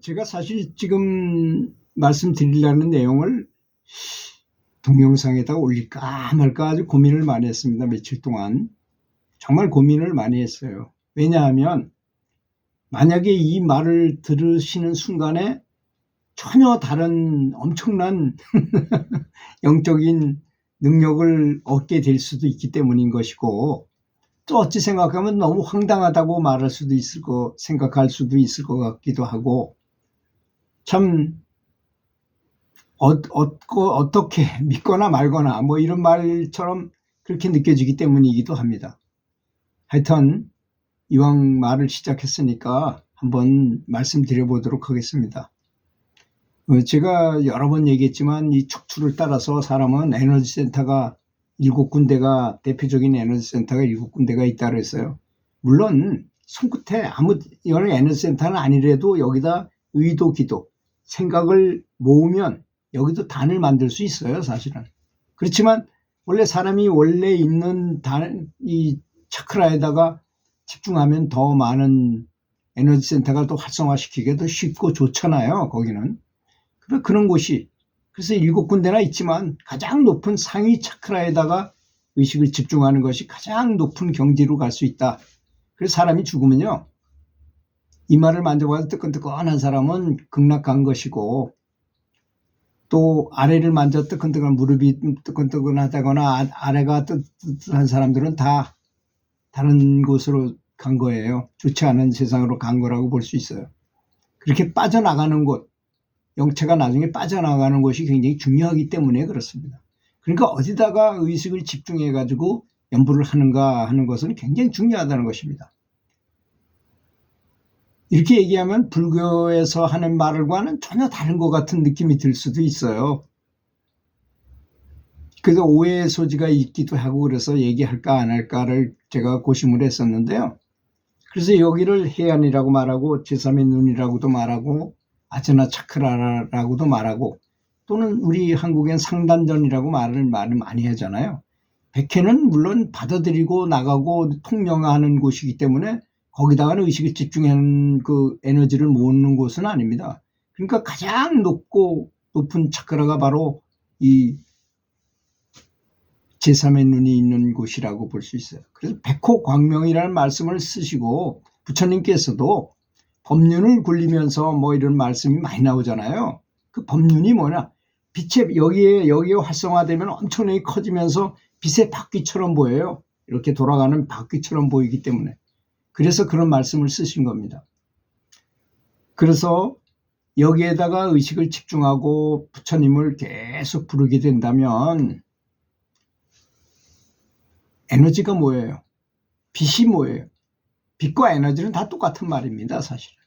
제가 사실 지금 말씀드리려는 내용을 동영상에다 올릴까 말까 아주 고민을 많이 했습니다. 며칠 동안. 정말 고민을 많이 했어요. 왜냐하면 만약에 이 말을 들으시는 순간에 전혀 다른 엄청난 영적인 능력을 얻게 될 수도 있기 때문인 것이고, 또 어찌 생각하면 너무 황당하다고 말할 수도 있을 거, 생각할 수도 있을 것 같기도 하고, 참 어떻게 믿거나 말거나 뭐 이런 말처럼 그렇게 느껴지기 때문이기도 합니다. 하여튼 이왕 말을 시작했으니까 한번 말씀드려보도록 하겠습니다. 제가 여러 번 얘기했지만 이 척추를 따라서 사람은 에너지 센터가 7군데가, 대표적인 에너지 센터가 7군데가 있다고 했어요. 물론 손끝에 아무 이거는 에너지 센터는 아니래도 여기다 의도, 기도, 생각을 모으면 여기도 단을 만들 수 있어요, 사실은. 그렇지만 원래 사람이 원래 있는 이 차크라에다가 집중하면 더 많은 에너지 센터가 또 활성화시키기도 쉽고 좋잖아요, 거기는. 그런 곳이, 그래서 7군데나 있지만 가장 높은 상위 차크라에다가 의식을 집중하는 것이 가장 높은 경지로 갈 수 있다. 그래서 사람이 죽으면요, 이 말을 만져봐서 뜨끈뜨끈한 사람은 극락간 것이고, 또 아래를 만져 뜨끈뜨끈한, 무릎이 뜨끈뜨끈하다거나 아래가 뜨뜻한 사람들은 다 다른 곳으로 간 거예요. 좋지 않은 세상으로 간 거라고 볼 수 있어요. 그렇게 빠져나가는 곳, 영체가 나중에 빠져나가는 것이 굉장히 중요하기 때문에 그렇습니다. 그러니까 어디다가 의식을 집중해 가지고 연부를 하는가 하는 것은 굉장히 중요하다는 것입니다. 이렇게 얘기하면 불교에서 하는 말과는 전혀 다른 것 같은 느낌이 들 수도 있어요. 그래서 오해의 소지가 있기도 하고, 그래서 얘기할까 안 할까를 제가 고심을 했었는데요. 그래서 여기를 해안이라고 말하고, 제3의 눈이라고도 말하고, 아제나 차크라라고도 말하고, 또는 우리 한국엔 상단전이라고 말을 많이 하잖아요. 백회는 물론 받아들이고 나가고 통영하는 곳이기 때문에 거기다가는 의식을 집중하는 그 에너지를 모으는 곳은 아닙니다. 그러니까 가장 높은 차크라가 바로 이 제3의 눈이 있는 곳이라고 볼 수 있어요. 그래서 백호광명이라는 말씀을 쓰시고, 부처님께서도 법륜을 굴리면서 뭐 이런 말씀이 많이 나오잖아요. 그 법륜이 뭐냐? 빛의 여기에 활성화되면 엄청나게 커지면서 빛의 바퀴처럼 보여요. 이렇게 돌아가는 바퀴처럼 보이기 때문에. 그래서 그런 말씀을 쓰신 겁니다. 그래서 여기에다가 의식을 집중하고 부처님을 계속 부르게 된다면 에너지가 뭐예요? 빛이 뭐예요? 빛과 에너지는 다 똑같은 말입니다, 사실은.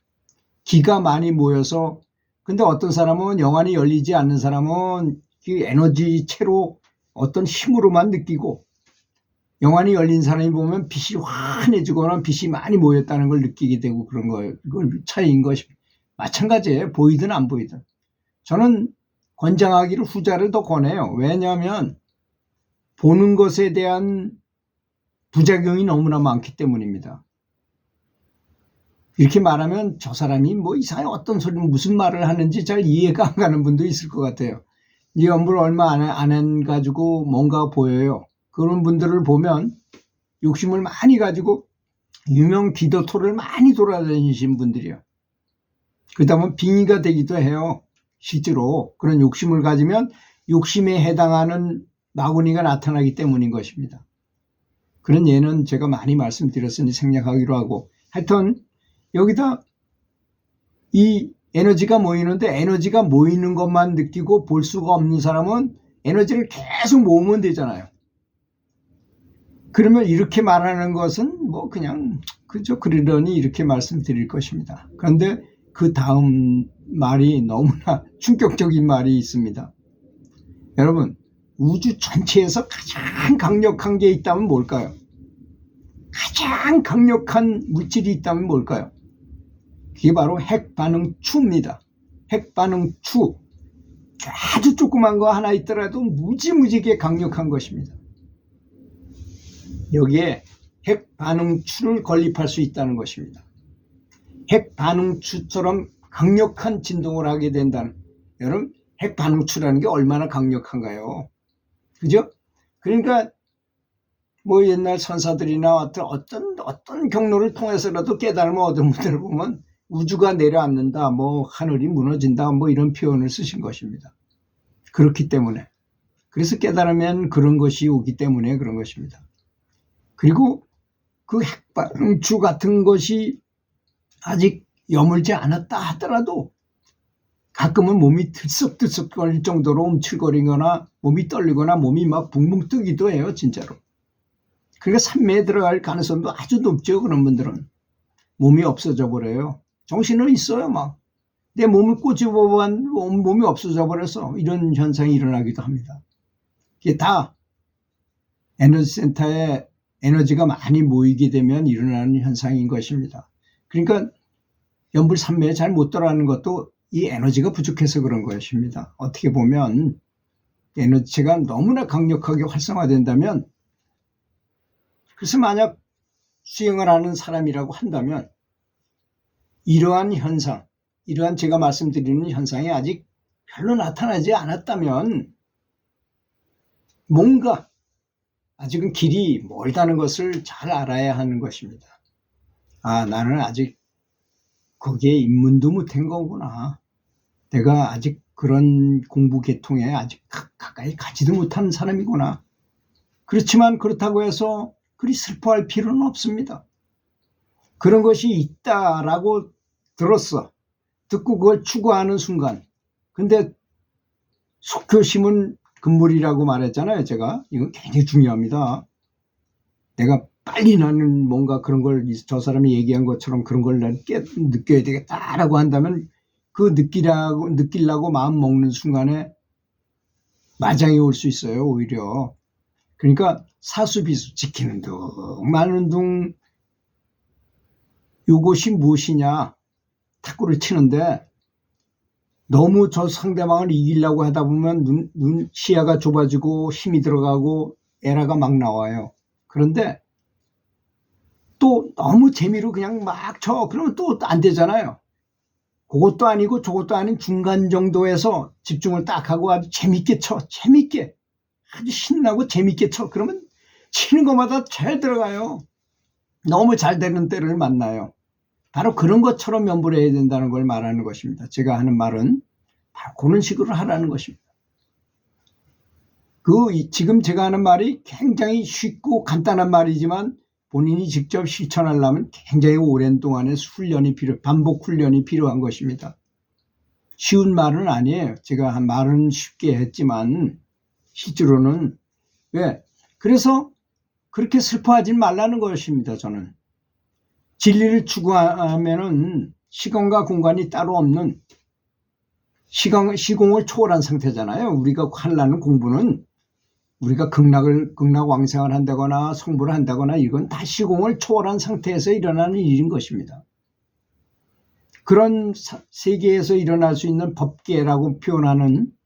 기가 많이 모여서, 근데 어떤 사람은, 영안이 열리지 않는 사람은 그 에너지체로 어떤 힘으로만 느끼고, 영안이 열린 사람이 보면 빛이 환해지거나 빛이 많이 모였다는 걸 느끼게 되고 그런 거예요. 그걸 차이인 것이 마찬가지예요. 보이든 안 보이든. 저는 권장하기를 후자를 더 권해요. 왜냐하면 보는 것에 대한 부작용이 너무나 많기 때문입니다. 이렇게 말하면 저 사람이 뭐 이상하게 어떤 소리, 무슨 말을 하는지 잘 이해가 안 가는 분도 있을 것 같아요. 이 연부를 얼마 안 해가지고 뭔가 보여요. 그런 분들을 보면 욕심을 많이 가지고 유명 기도토를 많이 돌아다니신 분들이요. 그러다 보면 빙의가 되기도 해요. 실제로 그런 욕심을 가지면 욕심에 해당하는 마구니가 나타나기 때문인 것입니다. 그런 예는 제가 많이 말씀드렸으니 생략하기로 하고, 하여튼 여기다 이 에너지가 모이는데, 에너지가 모이는 것만 느끼고 볼 수가 없는 사람은 에너지를 계속 모으면 되잖아요. 그러면 이렇게 말하는 것은 뭐 그냥 그저 그러려니 이렇게 말씀드릴 것입니다. 그런데 그 다음 말이 너무나 충격적인 말이 있습니다. 여러분, 우주 전체에서 가장 강력한 게 있다면 뭘까요? 가장 강력한 물질이 있다면 뭘까요? 그게 바로 핵반응추입니다. 핵반응추. 아주 조그만 거 하나 있더라도 무지무지하게 강력한 것입니다. 여기에 핵반응추를 건립할 수 있다는 것입니다. 핵반응추처럼 강력한 진동을 하게 된다는, 여러분 핵 반응추라는 게 얼마나 강력한가요? 그죠? 그러니까 뭐 옛날 선사들이나 어떤 경로를 통해서라도 깨달음을 얻은 분들을 보면 우주가 내려앉는다, 뭐 하늘이 무너진다, 뭐 이런 표현을 쓰신 것입니다. 그렇기 때문에, 그래서 깨달으면 그런 것이 오기 때문에 그런 것입니다. 그리고 그 핵반응추 같은 것이 아직 여물지 않았다 하더라도 가끔은 몸이 들썩들썩거릴 정도로 움츠거리거나 몸이 떨리거나 몸이 막 붕붕 뜨기도 해요, 진짜로. 그러니까 산매에 들어갈 가능성도 아주 높죠. 그런 분들은 몸이 없어져 버려요. 정신은 있어요. 막 내 몸을 꼬집어본 몸이 없어져 버려서 이런 현상이 일어나기도 합니다. 이게 다 에너지 센터에 에너지가 많이 모이게 되면 일어나는 현상인 것입니다. 그러니까 연불 산매에 잘 못 들어가는 것도 이 에너지가 부족해서 그런 것입니다. 어떻게 보면 에너지가 너무나 강력하게 활성화된다면, 그래서 만약 수행을 하는 사람이라고 한다면 이러한 현상, 이러한 제가 말씀드리는 현상이 아직 별로 나타나지 않았다면 뭔가 아직은 길이 멀다는 것을 잘 알아야 하는 것입니다. 아, 나는 아직 거기에 입문도 못한 거구나. 내가 아직 그런 공부 계통에 아직 가까이 가지도 못하는 사람이구나. 그렇지만 그렇다고 해서 그리 슬퍼할 필요는 없습니다. 그런 것이 있다라고 들었어. 듣고 그걸 추구하는 순간. 근데 속효심은 금물이라고 말했잖아요, 제가. 이건 굉장히 중요합니다. 내가 빨리 나는 뭔가 그런 걸 저 사람이 얘기한 것처럼 그런 걸 난 느껴야 되겠다라고 한다면 그 느끼려고 마음 먹는 순간에 마장이 올 수 있어요, 오히려. 그러니까 사수비수, 지키는 둥 마는 둥, 이것이 무엇이냐, 탁구를 치는데 너무 저 상대방을 이기려고 하다 보면 시야가 좁아지고 힘이 들어가고 에러가 막 나와요. 그런데 또 너무 재미로 그냥 막 쳐, 그러면 또 안 되잖아요. 그것도 아니고 저것도 아닌 중간 정도에서 집중을 딱 하고 아주 재밌게 쳐, 재밌게, 아주 신나고 재밌게 쳐. 그러면 치는 것마다 잘 들어가요. 너무 잘 되는 때를 만나요. 바로 그런 것처럼 연불해야 된다는 걸 말하는 것입니다. 제가 하는 말은 바로 그런 식으로 하라는 것입니다. 지금 제가 하는 말이 굉장히 쉽고 간단한 말이지만 본인이 직접 실천하려면 굉장히 오랜 동안의 반복 훈련이 필요한 것입니다. 쉬운 말은 아니에요. 제가 한 말은 쉽게 했지만 실제로는 왜? 그래서 그렇게 슬퍼하지 말라는 것입니다. 저는 진리를 추구하면은 시간과 공간이 따로 없는 시공을 초월한 상태잖아요. 우리가 하려는 공부는 우리가 극락왕생을 한다거나 성불을 한다거나 이건 다 시공을 초월한 상태에서 일어나는 일인 것입니다. 그런 세계에서 일어날 수 있는 법계라고 표현하는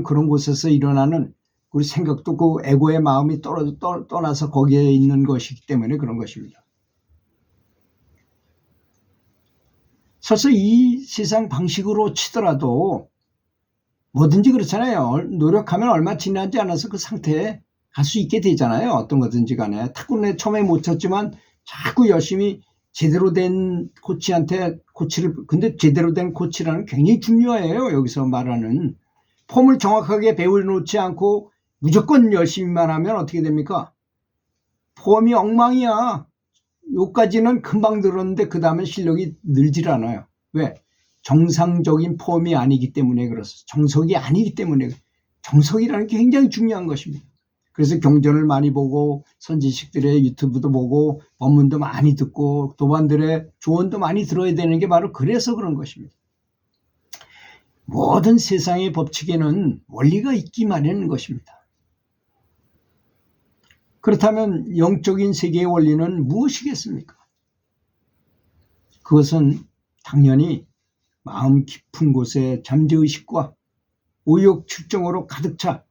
그런 곳에서 일어나는 우리 생각도 그 에고의 마음이 떠나서 거기에 있는 것이기 때문에 그런 것입니다. 설사 이 세상 방식으로 치더라도 뭐든지 그렇잖아요. 노력하면 얼마 지나지 않아서 그 상태에 갈 수 있게 되잖아요. 어떤 거든지 간에. 탁구는 처음에 못 쳤지만 자꾸 열심히 제대로 된 코치한테 근데 제대로 된 코치라는 굉장히 중요해요. 여기서 말하는 폼을 정확하게 배워놓지 않고 무조건 열심히만 하면 어떻게 됩니까? 폼이 엉망이야. 요까지는 금방 들었는데 그 다음에 실력이 늘질 않아요. 왜? 정상적인 폼이 아니기 때문에 그렇습니다. 정석이 아니기 때문에. 정석이라는 게 굉장히 중요한 것입니다. 그래서 경전을 많이 보고 선지식들의 유튜브도 보고 법문도 많이 듣고 도반들의 조언도 많이 들어야 되는 게 바로 그래서 그런 것입니다. 모든 세상의 법칙에는 원리가 있기 마련인 것입니다. 그렇다면 영적인 세계의 원리는 무엇이겠습니까? 그것은 당연히 마음 깊은 곳에 잠재의식과 오욕측정으로 가득 차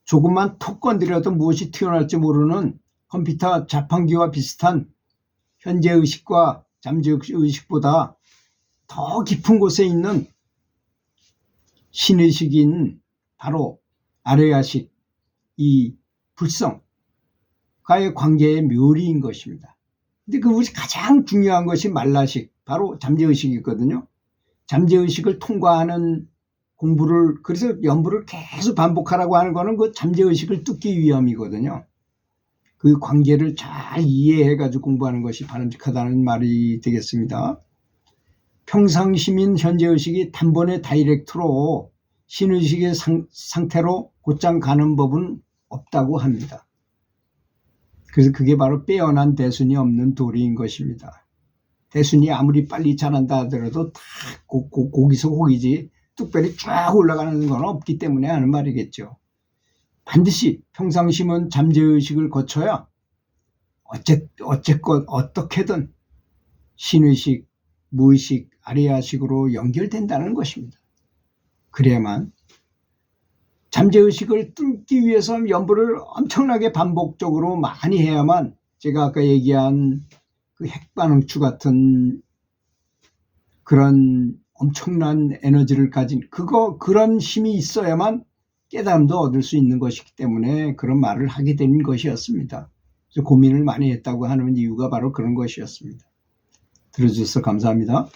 조금만 턱 건드려도 무엇이 튀어나올지 모르는 컴퓨터 자판기와 비슷한 현재의식과 잠재의식보다 더 깊은 곳에 있는 신의식인 바로 아레아식, 이 불성과의 관계의 묘리인 것입니다. 근데 그 가장 중요한 것이 말라식, 바로 잠재의식이거든요. 잠재의식을 통과하는 공부를, 그래서 연부를 계속 반복하라고 하는 거는 그 잠재의식을 뚫기 위함이거든요. 그 관계를 잘 이해해가지고 공부하는 것이 바람직하다는 말이 되겠습니다. 평상시민 현재의식이 단번에 다이렉트로 신의식의 상태로 곧장 가는 법은 없다고 합니다. 그래서 그게 바로 빼어난 대순이 없는 도리인 것입니다. 대순이 아무리 빨리 자란다 하더라도 다 고기서 고기지 뚝배리 쫙 올라가는 건 없기 때문에 하는 말이겠죠. 반드시 평상심은 잠재의식을 거쳐야 어쨌건 어떻게든 신의식, 무의식, 아리아식으로 연결된다는 것입니다. 그래야만 잠재의식을 뚫기 위해서 연부를 엄청나게 반복적으로 많이 해야만 제가 아까 얘기한 그 핵반응추 같은 그런 엄청난 에너지를 가진 그런 힘이 있어야만 깨달음도 얻을 수 있는 것이기 때문에 그런 말을 하게 된 것이었습니다. 그래서 고민을 많이 했다고 하는 이유가 바로 그런 것이었습니다. 들어주셔서 감사합니다.